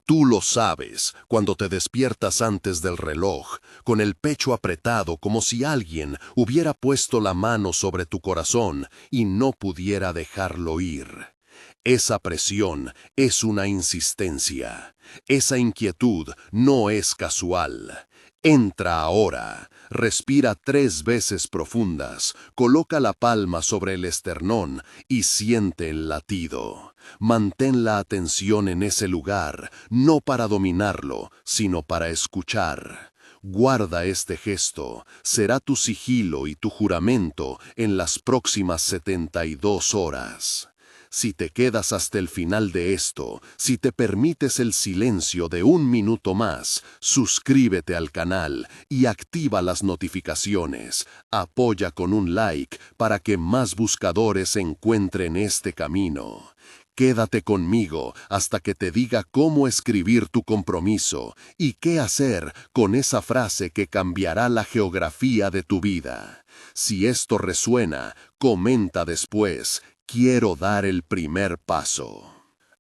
Tú lo sabes cuando te despiertas antes del reloj, con el pecho apretado como si alguien hubiera puesto la mano sobre tu corazón y no pudiera dejarlo ir. Esa presión es una insistencia. Esa inquietud no es casual. Entra ahora, respira 3 veces profundas, coloca la palma sobre el esternón y siente el latido. Mantén la atención en ese lugar, no para dominarlo, sino para escuchar. Guarda este gesto, será tu sigilo y tu juramento en las próximas 72 horas. Si te quedas hasta el final de esto, si te permites el silencio de 1 minuto más, suscríbete al canal y activa las notificaciones. Apoya con un like para que más buscadores encuentren este camino. Quédate conmigo hasta que te diga cómo escribir tu compromiso y qué hacer con esa frase que cambiará la geografía de tu vida. Si esto resuena, comenta después. Quiero dar el primer paso.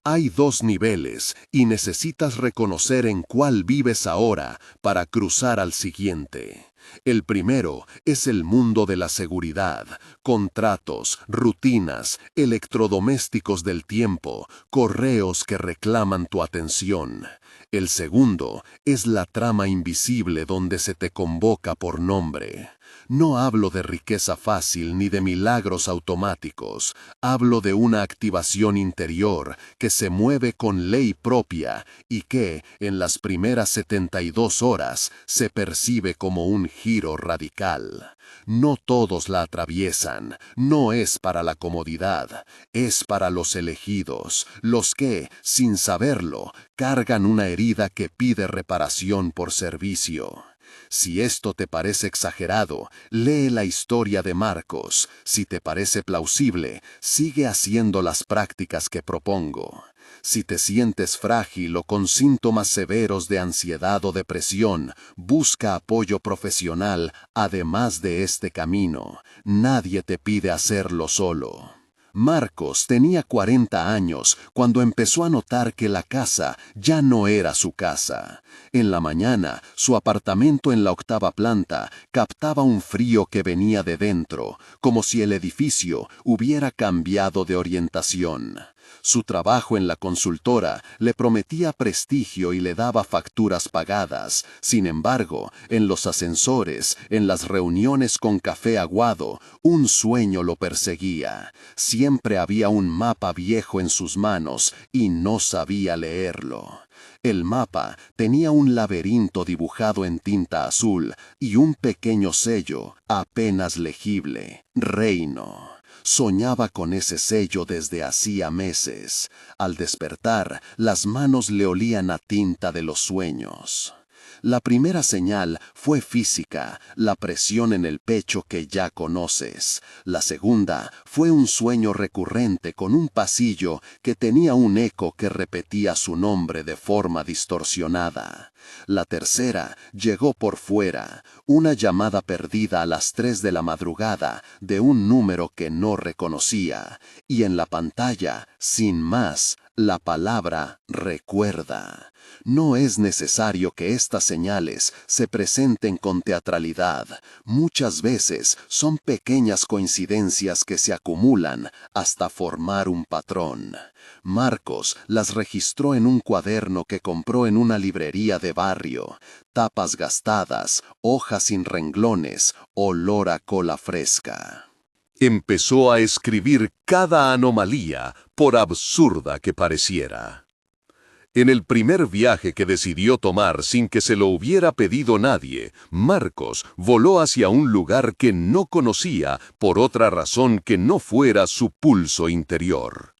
Hay 2 niveles y necesitas reconocer en cuál vives ahora para cruzar al siguiente. El primero es el mundo de la seguridad, contratos, rutinas, electrodomésticos del tiempo, correos que reclaman tu atención. El segundo es la trama invisible donde se te convoca por nombre. No hablo de riqueza fácil ni de milagros automáticos. Hablo de una activación interior que se mueve con ley propia y que, en las primeras 72 horas, se percibe como un giro radical. No todos la atraviesan, no es para la comodidad, es para los elegidos, los que, sin saberlo, cargan una herida que pide reparación por servicio. Si esto te parece exagerado, lee la historia de Marcos. Si te parece plausible, sigue haciendo las prácticas que propongo. Si te sientes frágil o con síntomas severos de ansiedad o depresión, busca apoyo profesional además de este camino. Nadie te pide hacerlo solo. Marcos tenía 40 años cuando empezó a notar que la casa ya no era su casa. En la mañana, su apartamento en la 8ª planta captaba un frío que venía de dentro, como si el edificio hubiera cambiado de orientación. Su trabajo en la consultora le prometía prestigio y le daba facturas pagadas. Sin embargo, en los ascensores, en las reuniones con café aguado, un sueño lo perseguía. Siempre había un mapa viejo en sus manos y no sabía leerlo. El mapa tenía un laberinto dibujado en tinta azul y un pequeño sello, apenas legible: Reino. Soñaba con ese sello desde hacía meses. Al despertar, las manos le olían a tinta de los sueños. La primera señal fue física, la presión en el pecho que ya conoces. La segunda fue un sueño recurrente con un pasillo que tenía un eco que repetía su nombre de forma distorsionada. La tercera llegó por fuera, una llamada perdida a las 3 de la madrugada de un número que no reconocía, y en la pantalla, sin más, la palabra recuerda. No es necesario que estas señales se presenten con teatralidad. Muchas veces son pequeñas coincidencias que se acumulan hasta formar un patrón. Marcos las registró en un cuaderno que compró en una librería de barrio. Tapas gastadas, hojas sin renglones, olor a cola fresca. Empezó a escribir cada anomalía, por absurda que pareciera. En el primer viaje que decidió tomar sin que se lo hubiera pedido nadie, Marcos voló hacia un lugar que no conocía por otra razón que no fuera su pulso interior.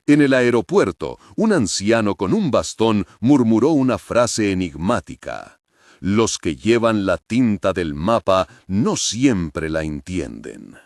En el aeropuerto, un anciano con un bastón murmuró una frase enigmática: «Los que llevan la tinta del mapa no siempre la entienden».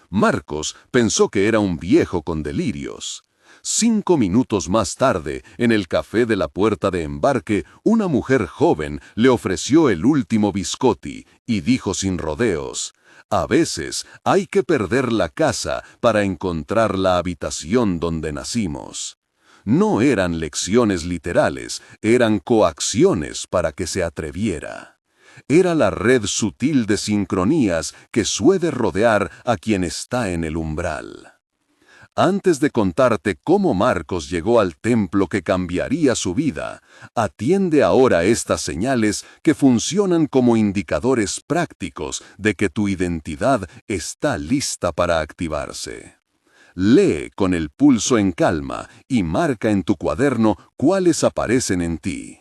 Marcos pensó que era un viejo con delirios. 5 minutos más tarde, en el café de la puerta de embarque, una mujer joven le ofreció el último biscotti y dijo sin rodeos: «A veces hay que perder la casa para encontrar la habitación donde nacimos». No eran lecciones literales, eran coacciones para que se atreviera. Era la red sutil de sincronías que suele rodear a quien está en el umbral. Antes de contarte cómo Marcos llegó al templo que cambiaría su vida, atiende ahora estas señales que funcionan como indicadores prácticos de que tu identidad está lista para activarse. Lee con el pulso en calma y marca en tu cuaderno cuáles aparecen en ti.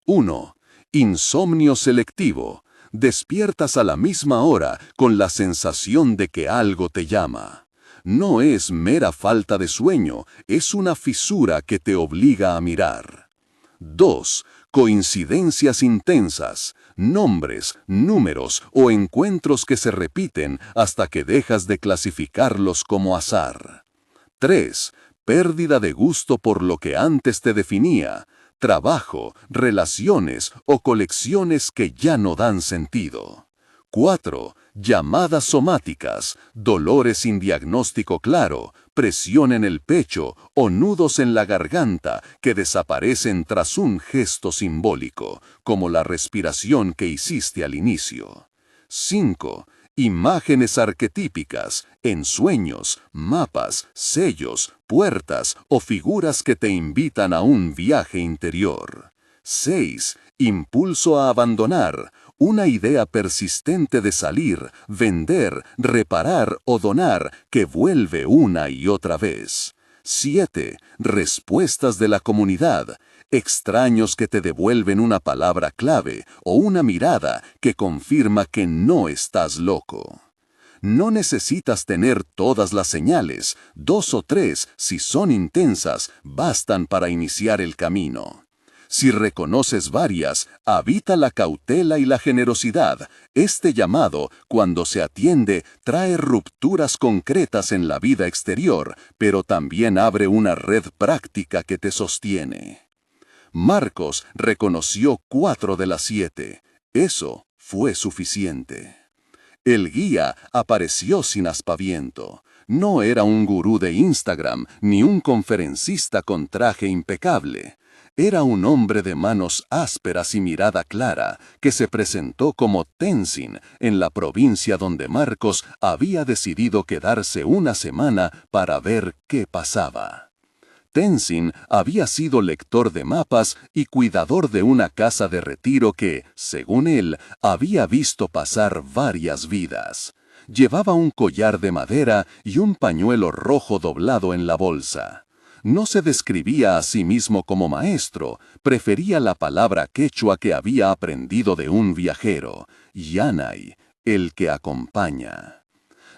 1. Insomnio selectivo. Despiertas a la misma hora con la sensación de que algo te llama. No es mera falta de sueño, es una fisura que te obliga a mirar. 2. Coincidencias intensas, nombres, números o encuentros que se repiten hasta que dejas de clasificarlos como azar. 3. Pérdida de gusto por lo que antes te definía, trabajo, relaciones o colecciones que ya no dan sentido. 4. Llamadas somáticas, dolores sin diagnóstico claro, presión en el pecho o nudos en la garganta que desaparecen tras un gesto simbólico, como la respiración que hiciste al inicio. 5. Imágenes arquetípicas, ensueños, mapas, sellos, puertas o figuras que te invitan a un viaje interior. 6. Impulso a abandonar. Una idea persistente de salir, vender, reparar o donar que vuelve una y otra vez. 7. Respuestas de la comunidad. Extraños que te devuelven una palabra clave o una mirada que confirma que no estás loco. No necesitas tener todas las señales, 2 o 3, si son intensas, bastan para iniciar el camino. Si reconoces varias, habita la cautela y la generosidad. Este llamado, cuando se atiende, trae rupturas concretas en la vida exterior, pero también abre una red práctica que te sostiene. Marcos reconoció 4 de las 7. Eso fue suficiente. El guía apareció sin aspaviento. No era un gurú de Instagram ni un conferencista con traje impecable. Era un hombre de manos ásperas y mirada clara que se presentó como Tenzin en la provincia donde Marcos había decidido quedarse una semana para ver qué pasaba. Tenzin había sido lector de mapas y cuidador de una casa de retiro que, según él, había visto pasar varias vidas. Llevaba un collar de madera y un pañuelo rojo doblado en la bolsa. No se describía a sí mismo como maestro, prefería la palabra quechua que había aprendido de un viajero, Yanay, el que acompaña.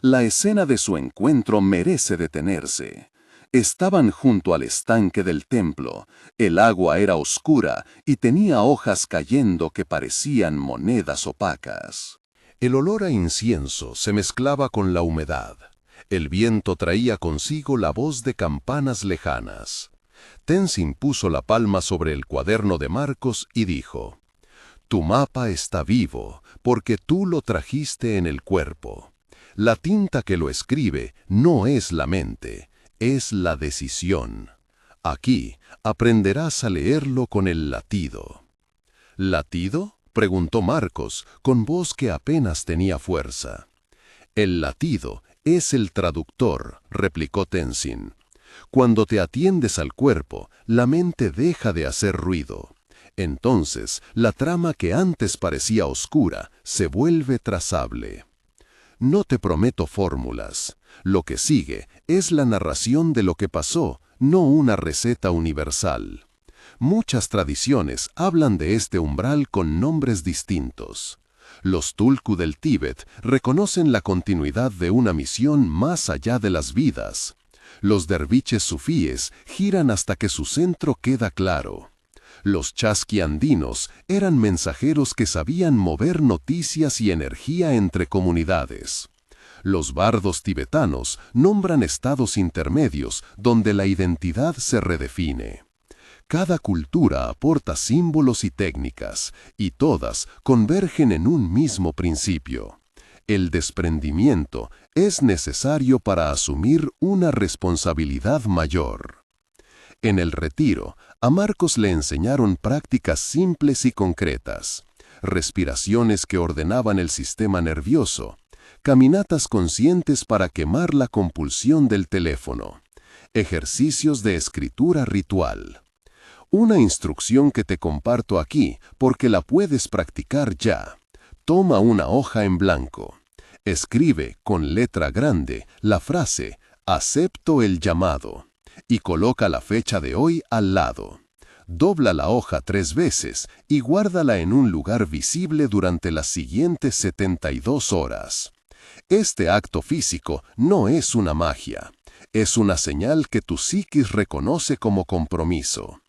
La escena de su encuentro merece detenerse. Estaban junto al estanque del templo, el agua era oscura y tenía hojas cayendo que parecían monedas opacas. El olor a incienso se mezclaba con la humedad. El viento traía consigo la voz de campanas lejanas. Tenzin puso la palma sobre el cuaderno de Marcos y dijo: «Tu mapa está vivo, porque tú lo trajiste en el cuerpo. La tinta que lo escribe no es la mente, es la decisión. Aquí aprenderás a leerlo con el latido». «¿Latido?», preguntó Marcos, con voz que apenas tenía fuerza. «El latido es el traductor», replicó Tenzin. «Cuando te atiendes al cuerpo, la mente deja de hacer ruido. Entonces, la trama que antes parecía oscura se vuelve trazable. No te prometo fórmulas. Lo que sigue es la narración de lo que pasó, no una receta universal. Muchas tradiciones hablan de este umbral con nombres distintos. Los Tulku del Tíbet reconocen la continuidad de una misión más allá de las vidas. Los derviches sufíes giran hasta que su centro queda claro. Los chasqui andinos eran mensajeros que sabían mover noticias y energía entre comunidades. Los bardos tibetanos nombran estados intermedios donde la identidad se redefine. Cada cultura aporta símbolos y técnicas, y todas convergen en un mismo principio. El desprendimiento es necesario para asumir una responsabilidad mayor. En el retiro, a Marcos le enseñaron prácticas simples y concretas, respiraciones que ordenaban el sistema nervioso, caminatas conscientes para quemar la compulsión del teléfono, ejercicios de escritura ritual. Una instrucción que te comparto aquí porque la puedes practicar ya. Toma una hoja en blanco. Escribe con letra grande la frase «Acepto el llamado» y coloca la fecha de hoy al lado. Dobla la hoja 3 veces y guárdala en un lugar visible durante las siguientes 72 horas. Este acto físico no es una magia. Es una señal que tu psiquis reconoce como compromiso.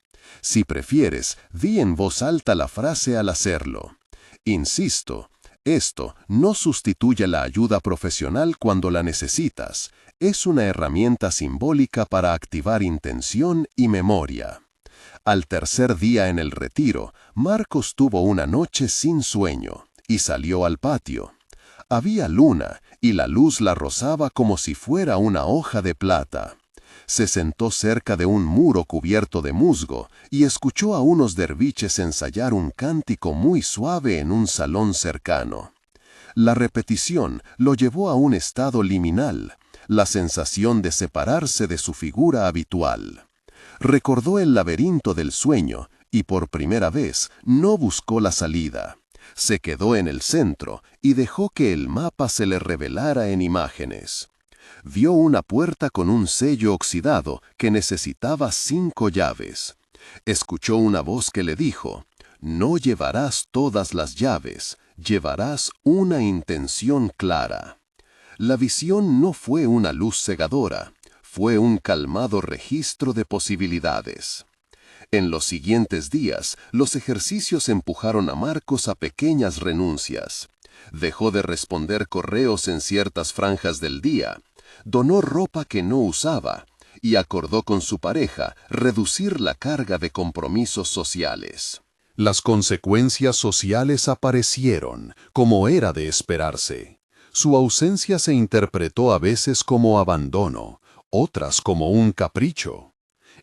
Si prefieres, di en voz alta la frase al hacerlo. Insisto, esto no sustituye la ayuda profesional cuando la necesitas. Es una herramienta simbólica para activar intención y memoria. Al tercer día en el retiro, Marcos tuvo una noche sin sueño y salió al patio. Había luna y la luz la rozaba como si fuera una hoja de plata. Se sentó cerca de un muro cubierto de musgo y escuchó a unos derviches ensayar un cántico muy suave en un salón cercano. La repetición lo llevó a un estado liminal, la sensación de separarse de su figura habitual. Recordó el laberinto del sueño y por primera vez no buscó la salida. Se quedó en el centro y dejó que el mapa se le revelara en imágenes. Vio una puerta con un sello oxidado que necesitaba 5 llaves. Escuchó una voz que le dijo: «No llevarás todas las llaves, llevarás una intención clara». La visión no fue una luz cegadora, fue un calmado registro de posibilidades. En los siguientes días, los ejercicios empujaron a Marcos a pequeñas renuncias. Dejó de responder correos en ciertas franjas del día, donó ropa que no usaba y acordó con su pareja reducir la carga de compromisos sociales. Las consecuencias sociales aparecieron, como era de esperarse. Su ausencia se interpretó a veces como abandono, otras como un capricho.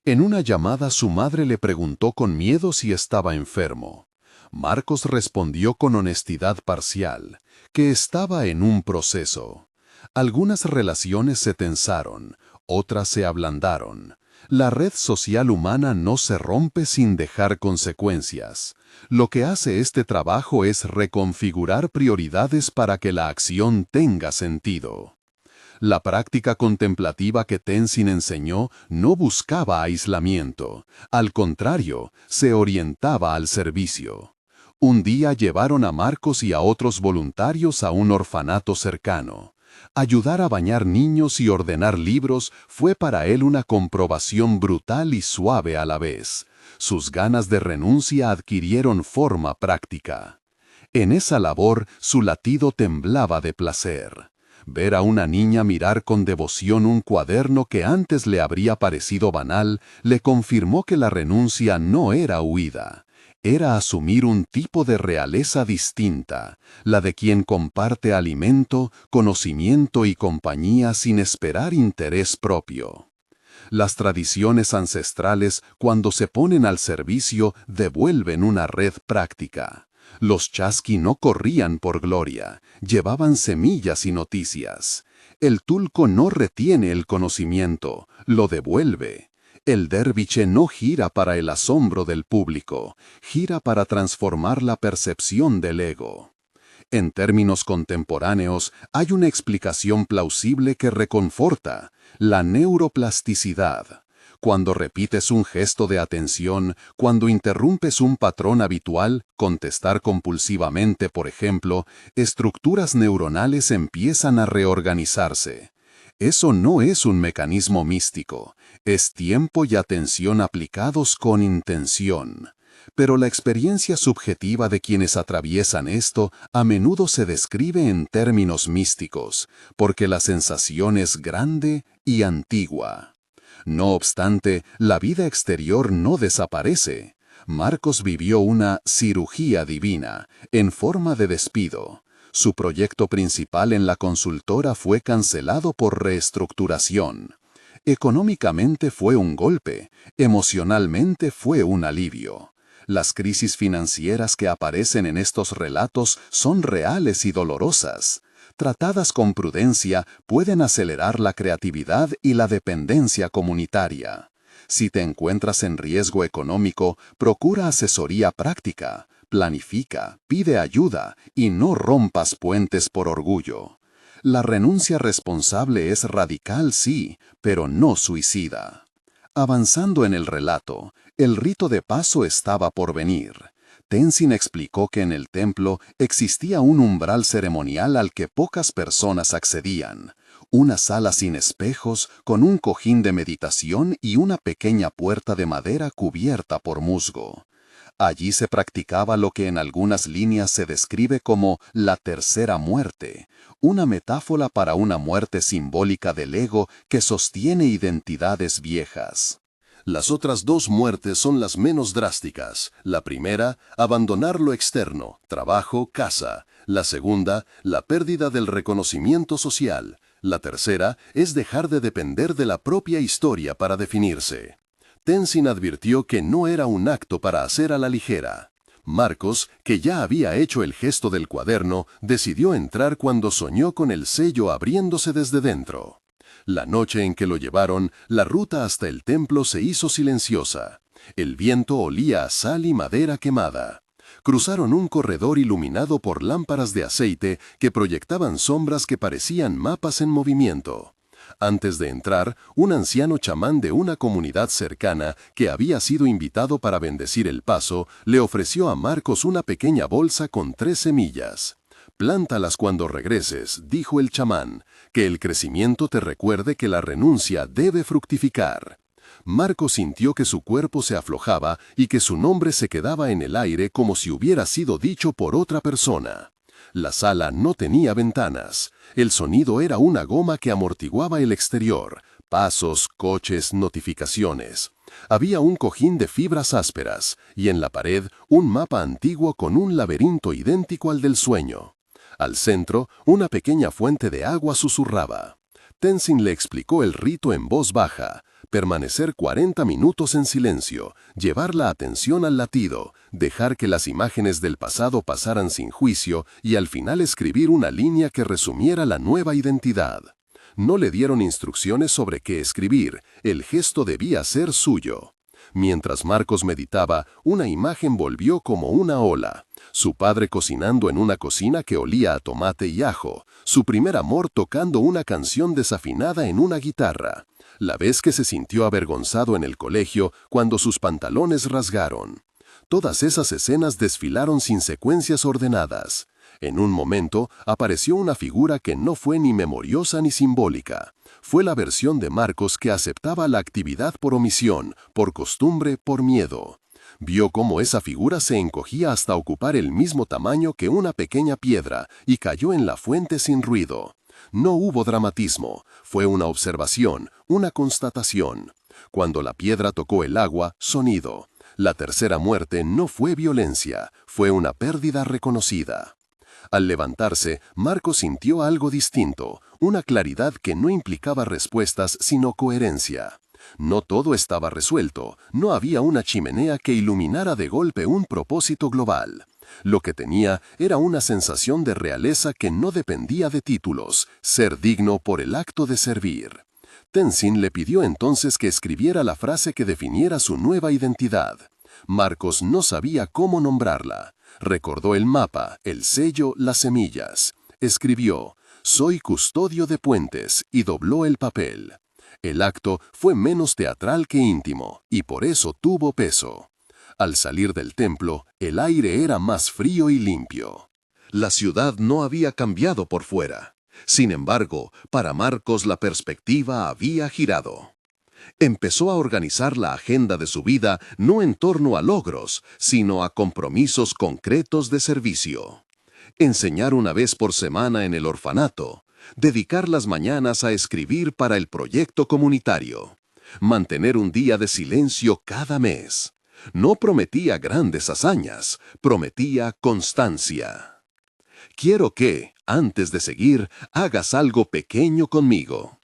En una llamada su madre le preguntó con miedo si estaba enfermo. Marcos respondió con honestidad parcial, que estaba en un proceso. Algunas relaciones se tensaron, otras se ablandaron. La red social humana no se rompe sin dejar consecuencias. Lo que hace este trabajo es reconfigurar prioridades para que la acción tenga sentido. La práctica contemplativa que Tenzin enseñó no buscaba aislamiento, al contrario, se orientaba al servicio. Un día llevaron a Marcos y a otros voluntarios a un orfanato cercano. Ayudar a bañar niños y ordenar libros fue para él una comprobación brutal y suave a la vez. Sus ganas de renuncia adquirieron forma práctica. En esa labor su latido temblaba de placer. Ver a una niña mirar con devoción un cuaderno que antes le habría parecido banal, le confirmó que la renuncia no era huida. Era asumir un tipo de realeza distinta, la de quien comparte alimento, conocimiento y compañía sin esperar interés propio. Las tradiciones ancestrales, cuando se ponen al servicio, devuelven una red práctica. Los chasqui no corrían por gloria, llevaban semillas y noticias. El tulco no retiene el conocimiento, lo devuelve. El derviche no gira para el asombro del público, gira para transformar la percepción del ego. En términos contemporáneos, hay una explicación plausible que reconforta: la neuroplasticidad. Cuando repites un gesto de atención, cuando interrumpes un patrón habitual, contestar compulsivamente, por ejemplo, estructuras neuronales empiezan a reorganizarse. Eso no es un mecanismo místico, es tiempo y atención aplicados con intención. Pero la experiencia subjetiva de quienes atraviesan esto a menudo se describe en términos místicos, porque la sensación es grande y antigua. No obstante, la vida exterior no desaparece. Marcos vivió una cirugía divina, en forma de despido. Su proyecto principal en la consultora fue cancelado por reestructuración. Económicamente fue un golpe, emocionalmente fue un alivio. Las crisis financieras que aparecen en estos relatos son reales y dolorosas. Tratadas con prudencia, pueden acelerar la creatividad y la dependencia comunitaria. Si te encuentras en riesgo económico, procura asesoría práctica, planifica, pide ayuda y no rompas puentes por orgullo. La renuncia responsable es radical, sí, pero no suicida. Avanzando en el relato, el rito de paso estaba por venir. Tenzin explicó que en el templo existía un umbral ceremonial al que pocas personas accedían, una sala sin espejos, con un cojín de meditación y una pequeña puerta de madera cubierta por musgo. Allí se practicaba lo que en algunas líneas se describe como la tercera muerte, una metáfora para una muerte simbólica del ego que sostiene identidades viejas. Las otras dos muertes son las menos drásticas. La primera, abandonar lo externo, trabajo, casa. La segunda, la pérdida del reconocimiento social. La tercera es dejar de depender de la propia historia para definirse. Tenzin advirtió que no era un acto para hacer a la ligera. Marcos, que ya había hecho el gesto del cuaderno, decidió entrar cuando soñó con el sello abriéndose desde dentro. La noche en que lo llevaron, la ruta hasta el templo se hizo silenciosa. El viento olía a sal y madera quemada. Cruzaron un corredor iluminado por lámparas de aceite que proyectaban sombras que parecían mapas en movimiento. Antes de entrar, un anciano chamán de una comunidad cercana, que había sido invitado para bendecir el paso, le ofreció a Marcos una pequeña bolsa con 3 semillas. «Plántalas cuando regreses», dijo el chamán, «que el crecimiento te recuerde que la renuncia debe fructificar». Marcos sintió que su cuerpo se aflojaba y que su nombre se quedaba en el aire como si hubiera sido dicho por otra persona. La sala no tenía ventanas. El sonido era una goma que amortiguaba el exterior. Pasos, coches, notificaciones. Había un cojín de fibras ásperas y en la pared un mapa antiguo con un laberinto idéntico al del sueño. Al centro, una pequeña fuente de agua susurraba. Tenzin le explicó el rito en voz baja. Permanecer 40 minutos en silencio, llevar la atención al latido, dejar que las imágenes del pasado pasaran sin juicio y al final escribir una línea que resumiera la nueva identidad. No le dieron instrucciones sobre qué escribir, el gesto debía ser suyo. Mientras Marcos meditaba, una imagen volvió como una ola. Su padre cocinando en una cocina que olía a tomate y ajo, su primer amor tocando una canción desafinada en una guitarra, la vez que se sintió avergonzado en el colegio cuando sus pantalones rasgaron. Todas esas escenas desfilaron sin secuencias ordenadas. En un momento apareció una figura que no fue ni memoriosa ni simbólica. Fue la versión de Marcos que aceptaba la actividad por omisión, por costumbre, por miedo. Vio cómo esa figura se encogía hasta ocupar el mismo tamaño que una pequeña piedra y cayó en la fuente sin ruido. No hubo dramatismo, fue una observación, una constatación. Cuando la piedra tocó el agua, sonido. La tercera muerte no fue violencia, fue una pérdida reconocida. Al levantarse, Marcos sintió algo distinto, una claridad que no implicaba respuestas sino coherencia. No todo estaba resuelto, no había una chimenea que iluminara de golpe un propósito global. Lo que tenía era una sensación de realeza que no dependía de títulos, ser digno por el acto de servir. Tenzin le pidió entonces que escribiera la frase que definiera su nueva identidad. Marcos no sabía cómo nombrarla. Recordó el mapa, el sello, las semillas. Escribió, «Soy custodio de puentes», y dobló el papel. El acto fue menos teatral que íntimo, y por eso tuvo peso. Al salir del templo, el aire era más frío y limpio. La ciudad no había cambiado por fuera. Sin embargo, para Marcos la perspectiva había girado. Empezó a organizar la agenda de su vida no en torno a logros, sino a compromisos concretos de servicio. Enseñar una vez por semana en el orfanato, dedicar las mañanas a escribir para el proyecto comunitario, mantener un día de silencio cada mes. No prometía grandes hazañas, prometía constancia. Quiero que, antes de seguir, hagas algo pequeño conmigo.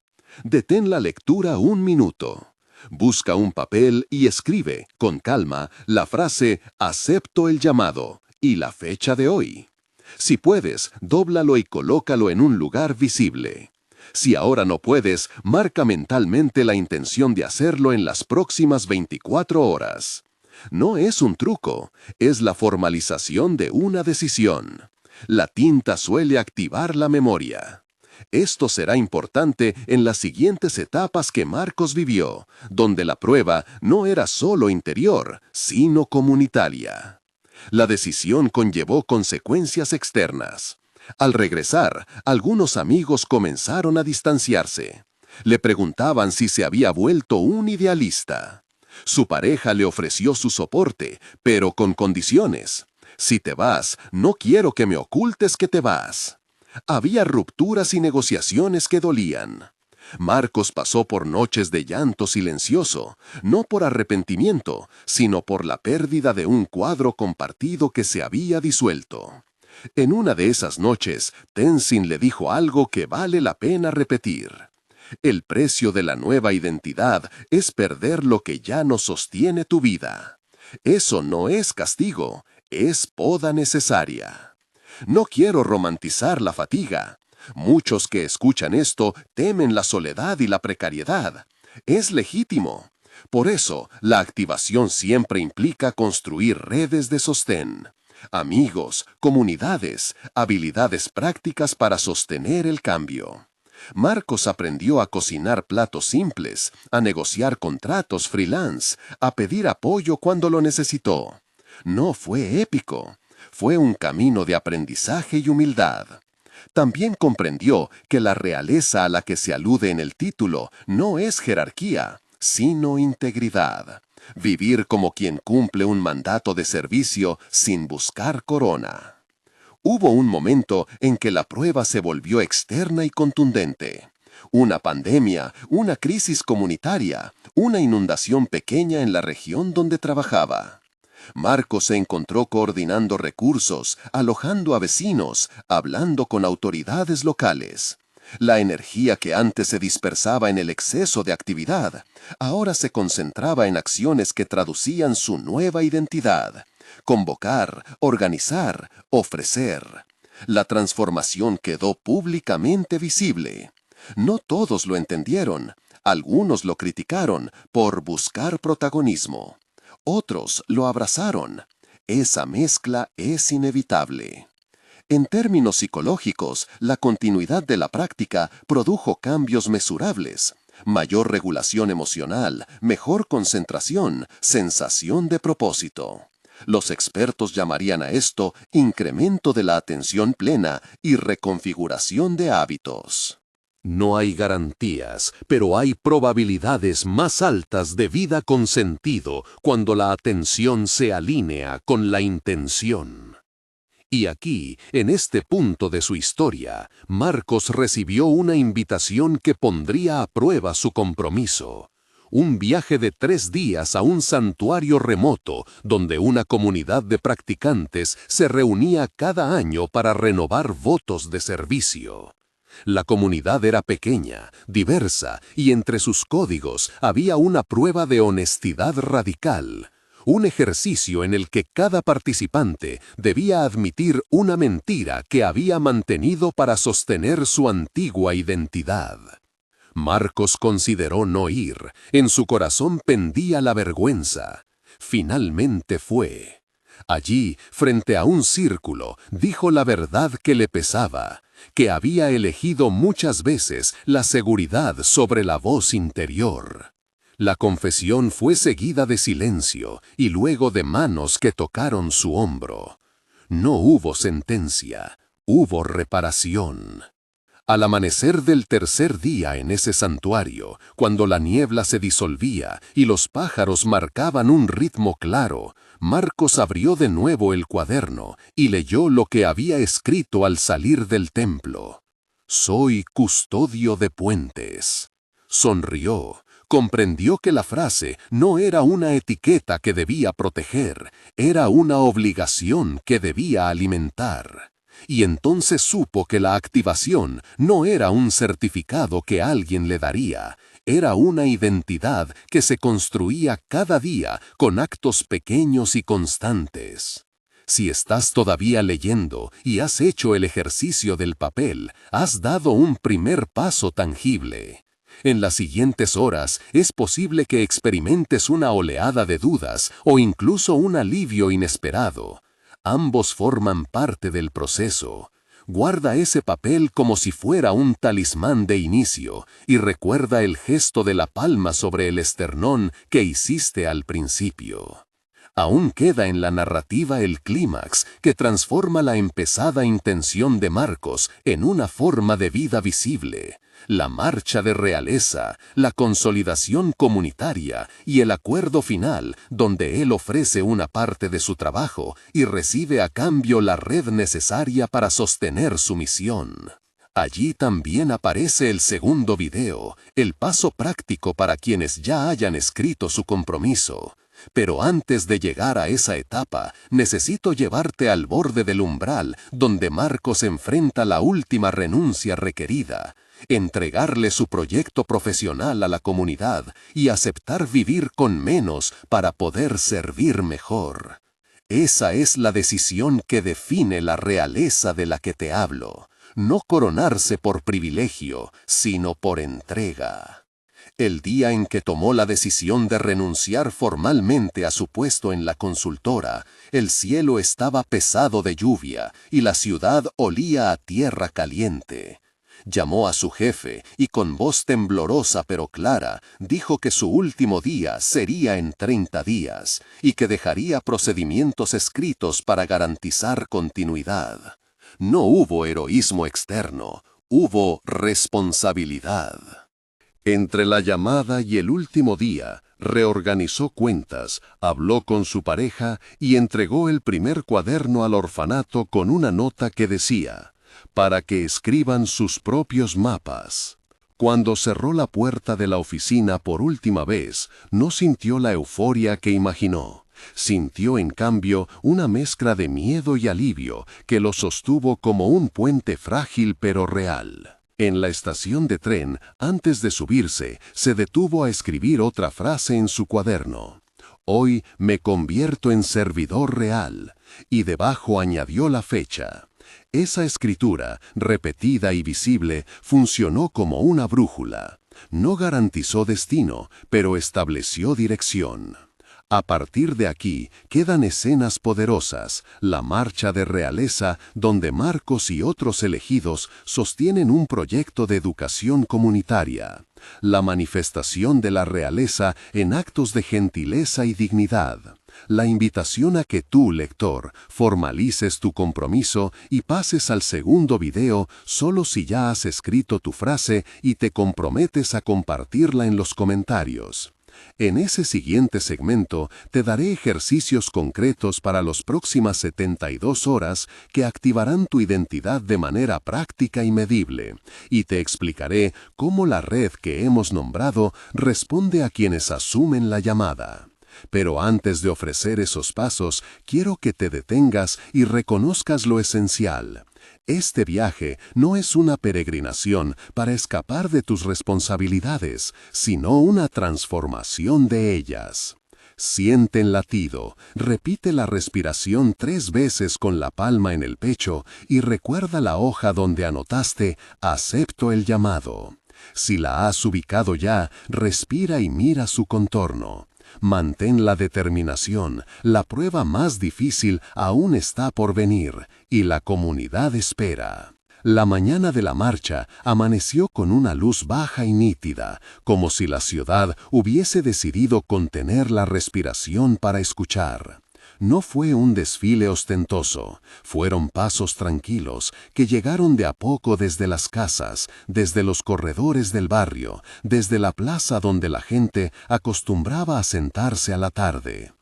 Detén la lectura un minuto. Busca un papel y escribe, con calma, la frase «Acepto el llamado» y la fecha de hoy. Si puedes, dóblalo y colócalo en un lugar visible. Si ahora no puedes, marca mentalmente la intención de hacerlo en las próximas 24 horas. No es un truco, es la formalización de una decisión. La tinta suele activar la memoria. Esto será importante en las siguientes etapas que Marcos vivió, donde la prueba no era solo interior, sino comunitaria. La decisión conllevó consecuencias externas. Al regresar, algunos amigos comenzaron a distanciarse. Le preguntaban si se había vuelto un idealista. Su pareja le ofreció su soporte, pero con condiciones. Si te vas, no quiero que me ocultes que te vas. Había rupturas y negociaciones que dolían. Marcos pasó por noches de llanto silencioso, no por arrepentimiento, sino por la pérdida de un cuadro compartido que se había disuelto. En una de esas noches, Tenzin le dijo algo que vale la pena repetir. El precio de la nueva identidad es perder lo que ya no sostiene tu vida. Eso no es castigo, es poda necesaria. No quiero romantizar la fatiga. Muchos que escuchan esto temen la soledad y la precariedad. Es legítimo. Por eso, la activación siempre implica construir redes de sostén. Amigos, comunidades, habilidades prácticas para sostener el cambio. Marcos aprendió a cocinar platos simples, a negociar contratos freelance, a pedir apoyo cuando lo necesitó. No fue épico. Fue un camino de aprendizaje y humildad. También comprendió que la realeza a la que se alude en el título no es jerarquía, sino integridad. Vivir como quien cumple un mandato de servicio sin buscar corona. Hubo un momento en que la prueba se volvió externa y contundente. Una pandemia, una crisis comunitaria, una inundación pequeña en la región donde trabajaba. Marcos se encontró coordinando recursos, alojando a vecinos, hablando con autoridades locales. La energía que antes se dispersaba en el exceso de actividad, ahora se concentraba en acciones que traducían su nueva identidad. Convocar, organizar, ofrecer. La transformación quedó públicamente visible. No todos lo entendieron, algunos lo criticaron por buscar protagonismo. Otros lo abrazaron. Esa mezcla es inevitable. En términos psicológicos, la continuidad de la práctica produjo cambios mesurables. Mayor regulación emocional, mejor concentración, sensación de propósito. Los expertos llamarían a esto incremento de la atención plena y reconfiguración de hábitos. No hay garantías, pero hay probabilidades más altas de vida con sentido cuando la atención se alinea con la intención. Y aquí, en este punto de su historia, Marcos recibió una invitación que pondría a prueba su compromiso. Un viaje de 3 días a un santuario remoto donde una comunidad de practicantes se reunía cada año para renovar votos de servicio. La comunidad era pequeña, diversa, y entre sus códigos había una prueba de honestidad radical. Un ejercicio en el que cada participante debía admitir una mentira que había mantenido para sostener su antigua identidad. Marcos consideró no ir. En su corazón pendía la vergüenza. Finalmente fue. Allí, frente a un círculo, dijo la verdad que le pesaba, que había elegido muchas veces la seguridad sobre la voz interior. La confesión fue seguida de silencio y luego de manos que tocaron su hombro. No hubo sentencia, hubo reparación. Al amanecer del tercer día en ese santuario, cuando la niebla se disolvía y los pájaros marcaban un ritmo claro, Marcos abrió de nuevo el cuaderno y leyó lo que había escrito al salir del templo. «Soy custodio de puentes». Sonrió. Comprendió que la frase no era una etiqueta que debía proteger, era una obligación que debía alimentar. y entonces supo que la activación no era un certificado que alguien le daría, era una identidad que se construía cada día con actos pequeños y constantes. Si estás todavía leyendo y has hecho el ejercicio del papel, has dado un primer paso tangible. En las siguientes horas es posible que experimentes una oleada de dudas o incluso un alivio inesperado. Ambos forman parte del proceso. Guarda ese papel como si fuera un talismán de inicio y recuerda el gesto de la palma sobre el esternón que hiciste al principio. Aún queda en la narrativa el clímax que transforma la empezada intención de Marcos en una forma de vida visible. La marcha de realeza, la consolidación comunitaria y el acuerdo final donde él ofrece una parte de su trabajo y recibe a cambio la red necesaria para sostener su misión. Allí también aparece el segundo video, el paso práctico para quienes ya hayan escrito su compromiso. Pero antes de llegar a esa etapa, necesito llevarte al borde del umbral donde Marcos enfrenta la última renuncia requerida, entregarle su proyecto profesional a la comunidad y aceptar vivir con menos para poder servir mejor. Esa es la decisión que define la realeza de la que te hablo, no coronarse por privilegio, sino por entrega. El día en que tomó la decisión de renunciar formalmente a su puesto en la consultora, el cielo estaba pesado de lluvia y la ciudad olía a tierra caliente. Llamó a su jefe y con voz temblorosa pero clara dijo que su último día sería en 30 días y que dejaría procedimientos escritos para garantizar continuidad. No hubo heroísmo externo, hubo responsabilidad. Entre la llamada y el último día, reorganizó cuentas, habló con su pareja y entregó el primer cuaderno al orfanato con una nota que decía, para que escriban sus propios mapas. Cuando cerró la puerta de la oficina por última vez, no sintió la euforia que imaginó. Sintió en cambio una mezcla de miedo y alivio que lo sostuvo como un puente frágil pero real. En la estación de tren, antes de subirse, se detuvo a escribir otra frase en su cuaderno. Hoy me convierto en servidor real, y debajo añadió la fecha. Esa escritura, repetida y visible, funcionó como una brújula. No garantizó destino, pero estableció dirección. A partir de aquí quedan escenas poderosas, la marcha de realeza donde Marcos y otros elegidos sostienen un proyecto de educación comunitaria, la manifestación de la realeza en actos de gentileza y dignidad, la invitación a que tú, lector, formalices tu compromiso y pases al segundo video solo si ya has escrito tu frase y te comprometes a compartirla en los comentarios. En ese siguiente segmento te daré ejercicios concretos para las próximas 72 horas que activarán tu identidad de manera práctica y medible, y te explicaré cómo la red que hemos nombrado responde a quienes asumen la llamada. Pero antes de ofrecer esos pasos, quiero que te detengas y reconozcas lo esencial. Este viaje no es una peregrinación para escapar de tus responsabilidades, sino una transformación de ellas. Siente el latido, repite la respiración 3 veces con la palma en el pecho y recuerda la hoja donde anotaste «Acepto el llamado». Si la has ubicado ya, respira y mira su contorno. Mantén la determinación, la prueba más difícil aún está por venir, y la comunidad espera. La mañana de la marcha amaneció con una luz baja y nítida, como si la ciudad hubiese decidido contener la respiración para escuchar. No fue un desfile ostentoso, fueron pasos tranquilos que llegaron de a poco desde las casas, desde los corredores del barrio, desde la plaza donde la gente acostumbraba a sentarse a la tarde.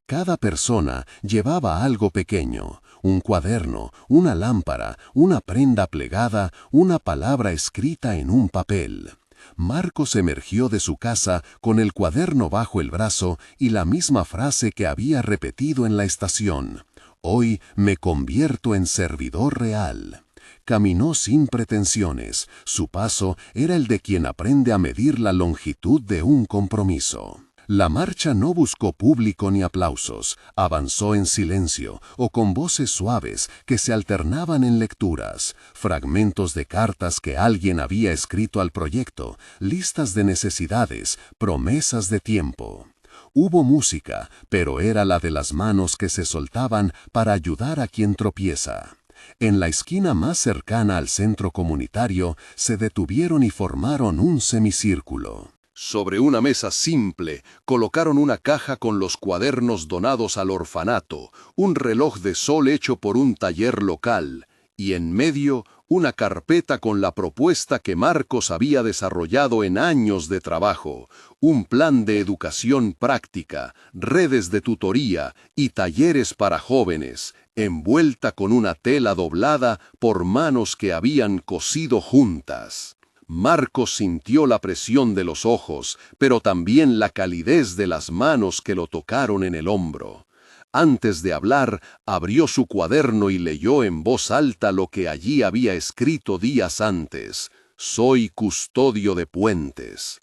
Cada persona llevaba algo pequeño, un cuaderno, una lámpara, una prenda plegada, una palabra escrita en un papel. Marcos emergió de su casa con el cuaderno bajo el brazo y la misma frase que había repetido en la estación. Hoy me convierto en servidor real. Caminó sin pretensiones. Su paso era el de quien aprende a medir la longitud de un compromiso. La marcha no buscó público ni aplausos, avanzó en silencio o con voces suaves que se alternaban en lecturas, fragmentos de cartas que alguien había escrito al proyecto, listas de necesidades, promesas de tiempo. Hubo música, pero era la de las manos que se soltaban para ayudar a quien tropieza. En la esquina más cercana al centro comunitario se detuvieron y formaron un semicírculo. Sobre una mesa simple colocaron una caja con los cuadernos donados al orfanato, un reloj de sol hecho por un taller local, y en medio una carpeta con la propuesta que Marcos había desarrollado en años de trabajo, un plan de educación práctica, redes de tutoría y talleres para jóvenes, envuelta con una tela doblada por manos que habían cosido juntas. Marcos sintió la presión de los ojos, pero también la calidez de las manos que lo tocaron en el hombro. Antes de hablar, abrió su cuaderno y leyó en voz alta lo que allí había escrito días antes: «Soy custodio de puentes».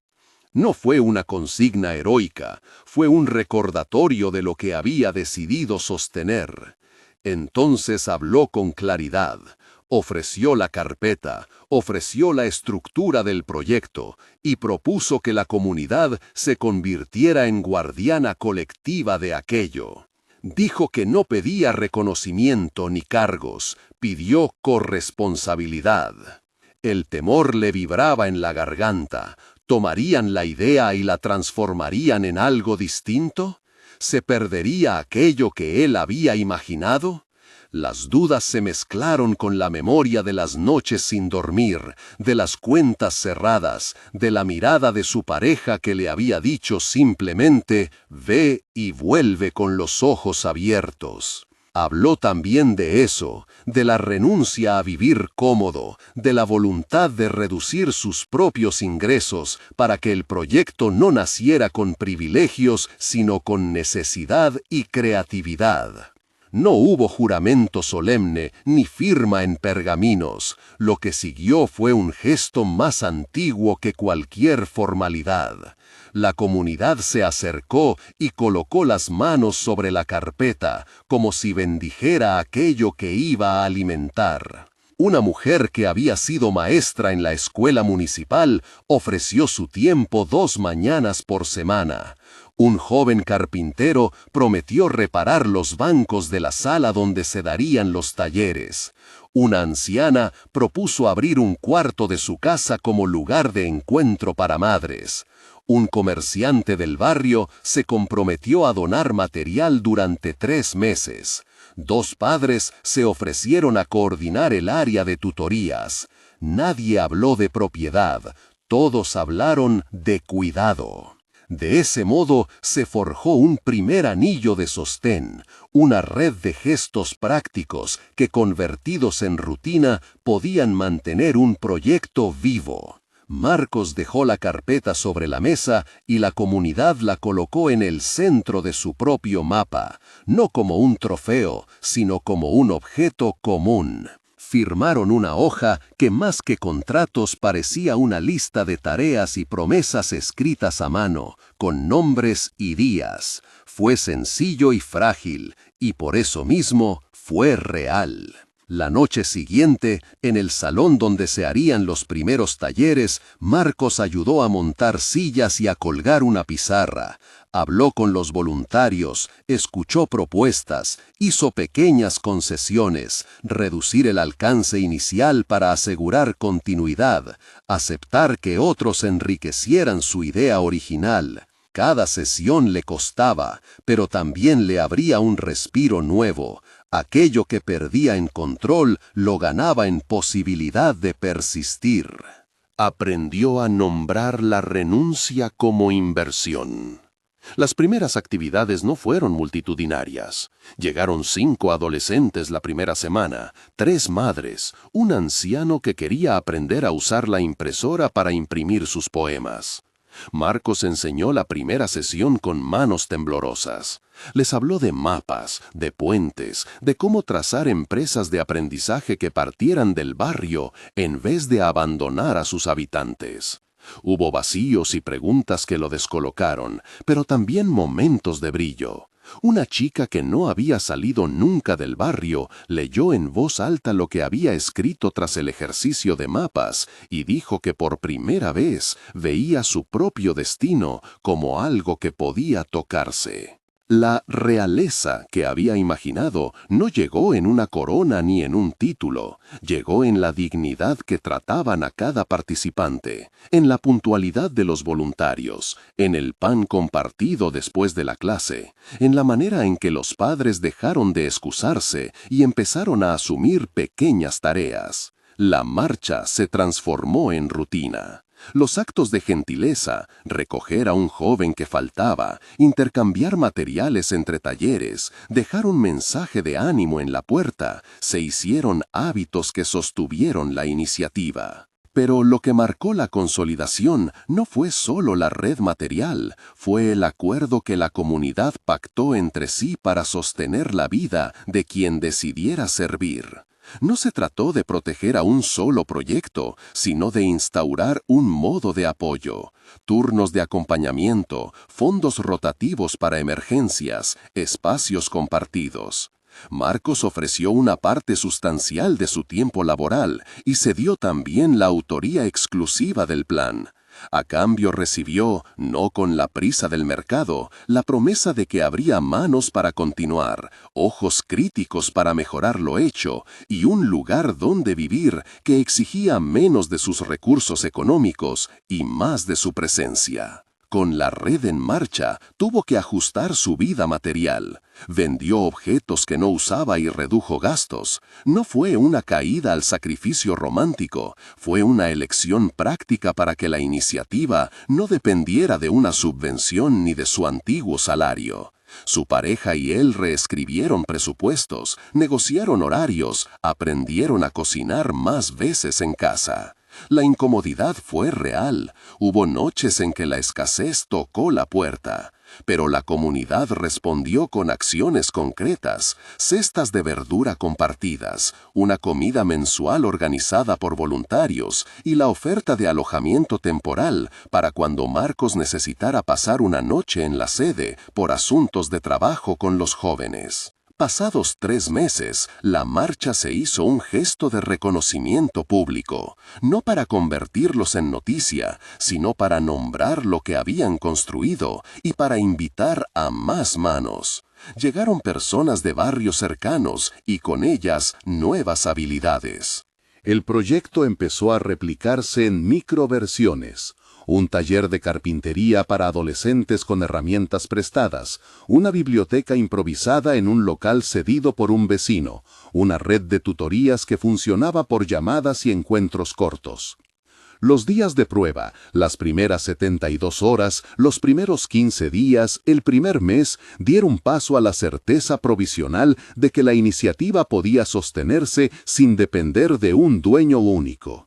No fue una consigna heroica, fue un recordatorio de lo que había decidido sostener. Entonces habló con claridad. Ofreció la carpeta, ofreció la estructura del proyecto y propuso que la comunidad se convirtiera en guardiana colectiva de aquello. Dijo que no pedía reconocimiento ni cargos, pidió corresponsabilidad. El temor le vibraba en la garganta. ¿Tomarían la idea y la transformarían en algo distinto? ¿Se perdería aquello que él había imaginado? Las dudas se mezclaron con la memoria de las noches sin dormir, de las cuentas cerradas, de la mirada de su pareja que le había dicho simplemente: «Ve y vuelve con los ojos abiertos». Habló también de eso, de la renuncia a vivir cómodo, de la voluntad de reducir sus propios ingresos para que el proyecto no naciera con privilegios, sino con necesidad y creatividad. No hubo juramento solemne ni firma en pergaminos. Lo que siguió fue un gesto más antiguo que cualquier formalidad. La comunidad se acercó y colocó las manos sobre la carpeta, como si bendijera aquello que iba a alimentar. Una mujer que había sido maestra en la escuela municipal ofreció su tiempo 2 mañanas por semana. Un joven carpintero prometió reparar los bancos de la sala donde se darían los talleres. Una anciana propuso abrir un cuarto de su casa como lugar de encuentro para madres. Un comerciante del barrio se comprometió a donar material durante 3 meses. 2 padres se ofrecieron a coordinar el área de tutorías. Nadie habló de propiedad, todos hablaron de cuidado. De ese modo se forjó un primer anillo de sostén, una red de gestos prácticos que, convertidos en rutina, podían mantener un proyecto vivo. Marcos dejó la carpeta sobre la mesa y la comunidad la colocó en el centro de su propio mapa, no como un trofeo, sino como un objeto común. Firmaron una hoja que más que contratos parecía una lista de tareas y promesas escritas a mano, con nombres y días. Fue sencillo y frágil, y por eso mismo fue real. La noche siguiente, en el salón donde se harían los primeros talleres, Marcos ayudó a montar sillas y a colgar una pizarra. Habló con los voluntarios, escuchó propuestas, hizo pequeñas concesiones, reducir el alcance inicial para asegurar continuidad, aceptar que otros enriquecieran su idea original. Cada sesión le costaba, pero también le abría un respiro nuevo. Aquello que perdía en control lo ganaba en posibilidad de persistir. Aprendió a nombrar la renuncia como inversión. Las primeras actividades no fueron multitudinarias. Llegaron 5 adolescentes la primera semana, 3 madres, un anciano que quería aprender a usar la impresora para imprimir sus poemas. Marcos enseñó la primera sesión con manos temblorosas. Les habló de mapas, de puentes, de cómo trazar empresas de aprendizaje que partieran del barrio en vez de abandonar a sus habitantes. Hubo vacíos y preguntas que lo descolocaron, pero también momentos de brillo. Una chica que no había salido nunca del barrio leyó en voz alta lo que había escrito tras el ejercicio de mapas y dijo que por primera vez veía su propio destino como algo que podía tocarse. La realeza que había imaginado no llegó en una corona ni en un título, llegó en la dignidad que trataban a cada participante, en la puntualidad de los voluntarios, en el pan compartido después de la clase, en la manera en que los padres dejaron de excusarse y empezaron a asumir pequeñas tareas. La marcha se transformó en rutina. Los actos de gentileza, recoger a un joven que faltaba, intercambiar materiales entre talleres, dejar un mensaje de ánimo en la puerta, se hicieron hábitos que sostuvieron la iniciativa. Pero lo que marcó la consolidación no fue solo la red material, fue el acuerdo que la comunidad pactó entre sí para sostener la vida de quien decidiera servir. No se trató de proteger a un solo proyecto, sino de instaurar un modo de apoyo, turnos de acompañamiento, fondos rotativos para emergencias, espacios compartidos. Marcos ofreció una parte sustancial de su tiempo laboral y se dio también la autoría exclusiva del plan. A cambio recibió, no con la prisa del mercado, la promesa de que habría manos para continuar, ojos críticos para mejorar lo hecho y un lugar donde vivir que exigía menos de sus recursos económicos y más de su presencia. Con la red en marcha, tuvo que ajustar su vida material. Vendió objetos que no usaba y redujo gastos. No fue una caída al sacrificio romántico, fue una elección práctica para que la iniciativa no dependiera de una subvención ni de su antiguo salario. Su pareja y él reescribieron presupuestos, negociaron horarios, aprendieron a cocinar más veces en casa. La incomodidad fue real. Hubo noches en que la escasez tocó la puerta. Pero la comunidad respondió con acciones concretas, cestas de verdura compartidas, una comida mensual organizada por voluntarios y la oferta de alojamiento temporal para cuando Marcos necesitara pasar una noche en la sede por asuntos de trabajo con los jóvenes. Pasados 3 meses, la marcha se hizo un gesto de reconocimiento público, no para convertirlos en noticia, sino para nombrar lo que habían construido y para invitar a más manos. Llegaron personas de barrios cercanos y con ellas nuevas habilidades. El proyecto empezó a replicarse en microversiones. Un taller de carpintería para adolescentes con herramientas prestadas, una biblioteca improvisada en un local cedido por un vecino, una red de tutorías que funcionaba por llamadas y encuentros cortos. Los días de prueba, las primeras 72 horas, los primeros 15 días, el primer mes, dieron paso a la certeza provisional de que la iniciativa podía sostenerse sin depender de un dueño único.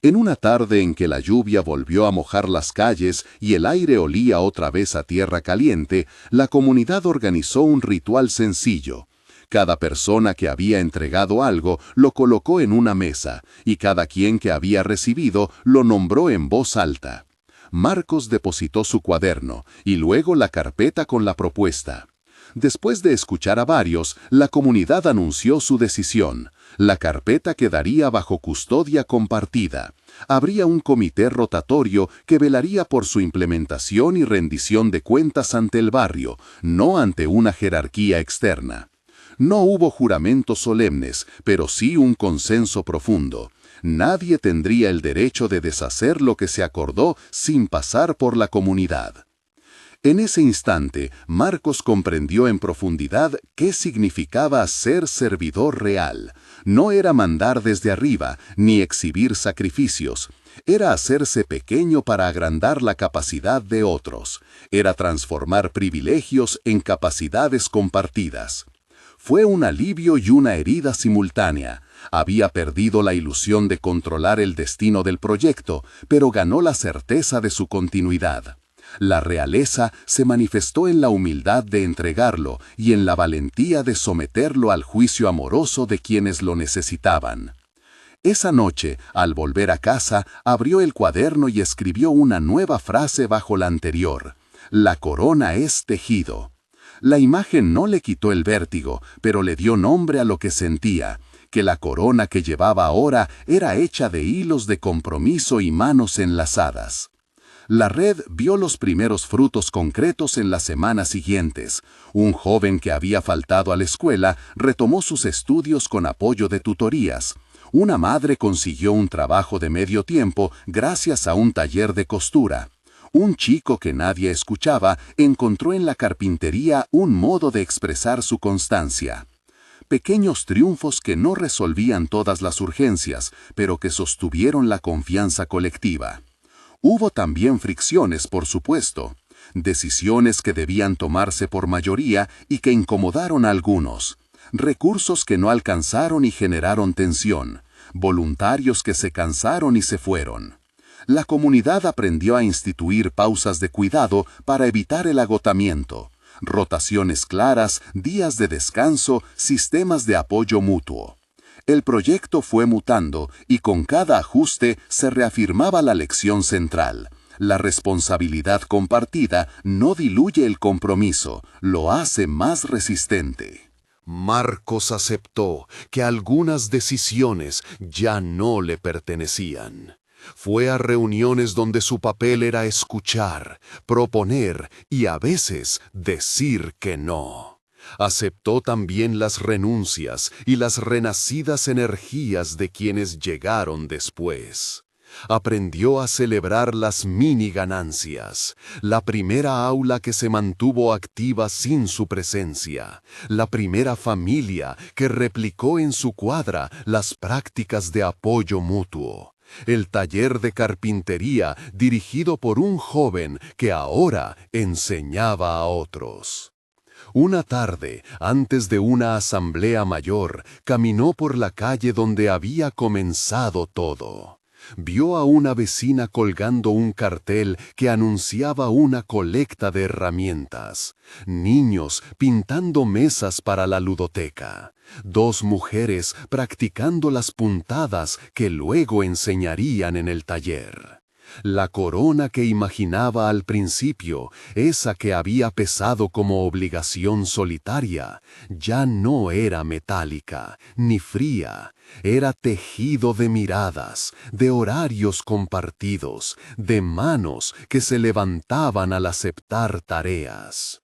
En una tarde en que la lluvia volvió a mojar las calles y el aire olía otra vez a tierra caliente, la comunidad organizó un ritual sencillo. Cada persona que había entregado algo lo colocó en una mesa, y cada quien que había recibido lo nombró en voz alta. Marcos depositó su cuaderno, y luego la carpeta con la propuesta. Después de escuchar a varios, la comunidad anunció su decisión. La carpeta quedaría bajo custodia compartida. Habría un comité rotatorio que velaría por su implementación y rendición de cuentas ante el barrio, no ante una jerarquía externa. No hubo juramentos solemnes, pero sí un consenso profundo. Nadie tendría el derecho de deshacer lo que se acordó sin pasar por la comunidad. En ese instante, Marcos comprendió en profundidad qué significaba ser servidor real. No era mandar desde arriba, ni exhibir sacrificios. Era hacerse pequeño para agrandar la capacidad de otros. Era transformar privilegios en capacidades compartidas. Fue un alivio y una herida simultánea. Había perdido la ilusión de controlar el destino del proyecto, pero ganó la certeza de su continuidad. La realeza se manifestó en la humildad de entregarlo y en la valentía de someterlo al juicio amoroso de quienes lo necesitaban. Esa noche, al volver a casa, abrió el cuaderno y escribió una nueva frase bajo la anterior: «La corona es tejido». La imagen no le quitó el vértigo, pero le dio nombre a lo que sentía, que la corona que llevaba ahora era hecha de hilos de compromiso y manos enlazadas. La red vio los primeros frutos concretos en las semanas siguientes. Un joven que había faltado a la escuela retomó sus estudios con apoyo de tutorías. Una madre consiguió un trabajo de medio tiempo gracias a un taller de costura. Un chico que nadie escuchaba encontró en la carpintería un modo de expresar su constancia. Pequeños triunfos que no resolvían todas las urgencias, pero que sostuvieron la confianza colectiva. Hubo también fricciones, por supuesto, decisiones que debían tomarse por mayoría y que incomodaron a algunos, recursos que no alcanzaron y generaron tensión, voluntarios que se cansaron y se fueron. La comunidad aprendió a instituir pausas de cuidado para evitar el agotamiento, rotaciones claras, días de descanso, sistemas de apoyo mutuo. El proyecto fue mutando y con cada ajuste se reafirmaba la lección central. La responsabilidad compartida no diluye el compromiso, lo hace más resistente. Marcos aceptó que algunas decisiones ya no le pertenecían. Fue a reuniones donde su papel era escuchar, proponer y a veces decir que no. Aceptó también las renuncias y las renacidas energías de quienes llegaron después. Aprendió a celebrar las mini ganancias, la primera aula que se mantuvo activa sin su presencia, la primera familia que replicó en su cuadra las prácticas de apoyo mutuo, el taller de carpintería dirigido por un joven que ahora enseñaba a otros. Una tarde, antes de una asamblea mayor, caminó por la calle donde había comenzado todo. Vio a una vecina colgando un cartel que anunciaba una colecta de herramientas, niños pintando mesas para la ludoteca, 2 mujeres practicando las puntadas que luego enseñarían en el taller. La corona que imaginaba al principio, esa que había pesado como obligación solitaria, ya no era metálica ni fría, era tejido de miradas, de horarios compartidos, de manos que se levantaban al aceptar tareas.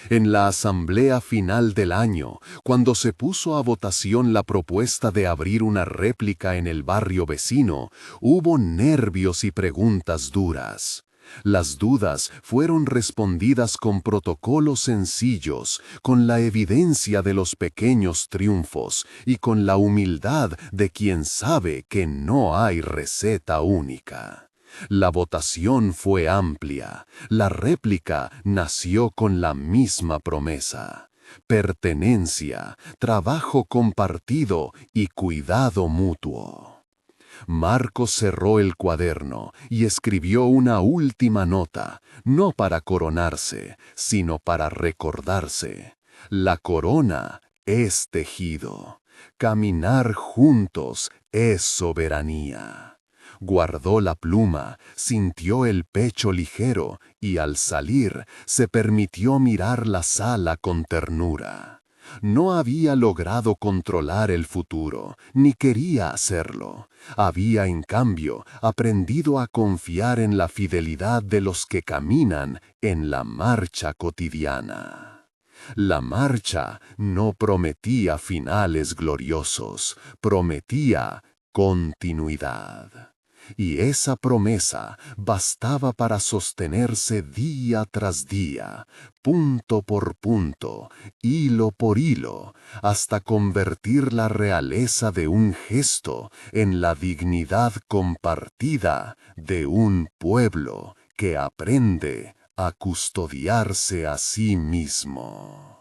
En la asamblea final del año, cuando se puso a votación la propuesta de abrir una réplica en el barrio vecino, hubo nervios y preguntas duras. Las dudas fueron respondidas con protocolos sencillos, con la evidencia de los pequeños triunfos y con la humildad de quien sabe que no hay receta única. La votación fue amplia. La réplica nació con la misma promesa: pertenencia, trabajo compartido y cuidado mutuo. Marcos cerró el cuaderno y escribió una última nota, no para coronarse, sino para recordarse. La corona es tejido. Caminar juntos es soberanía. Guardó la pluma, sintió el pecho ligero y al salir se permitió mirar la sala con ternura. No había logrado controlar el futuro, ni quería hacerlo. Había, en cambio, aprendido a confiar en la fidelidad de los que caminan en la marcha cotidiana. La marcha no prometía finales gloriosos, prometía continuidad. Y esa promesa bastaba para sostenerse día tras día, punto por punto, hilo por hilo, hasta convertir la realeza de un gesto en la dignidad compartida de un pueblo que aprende a custodiarse a sí mismo.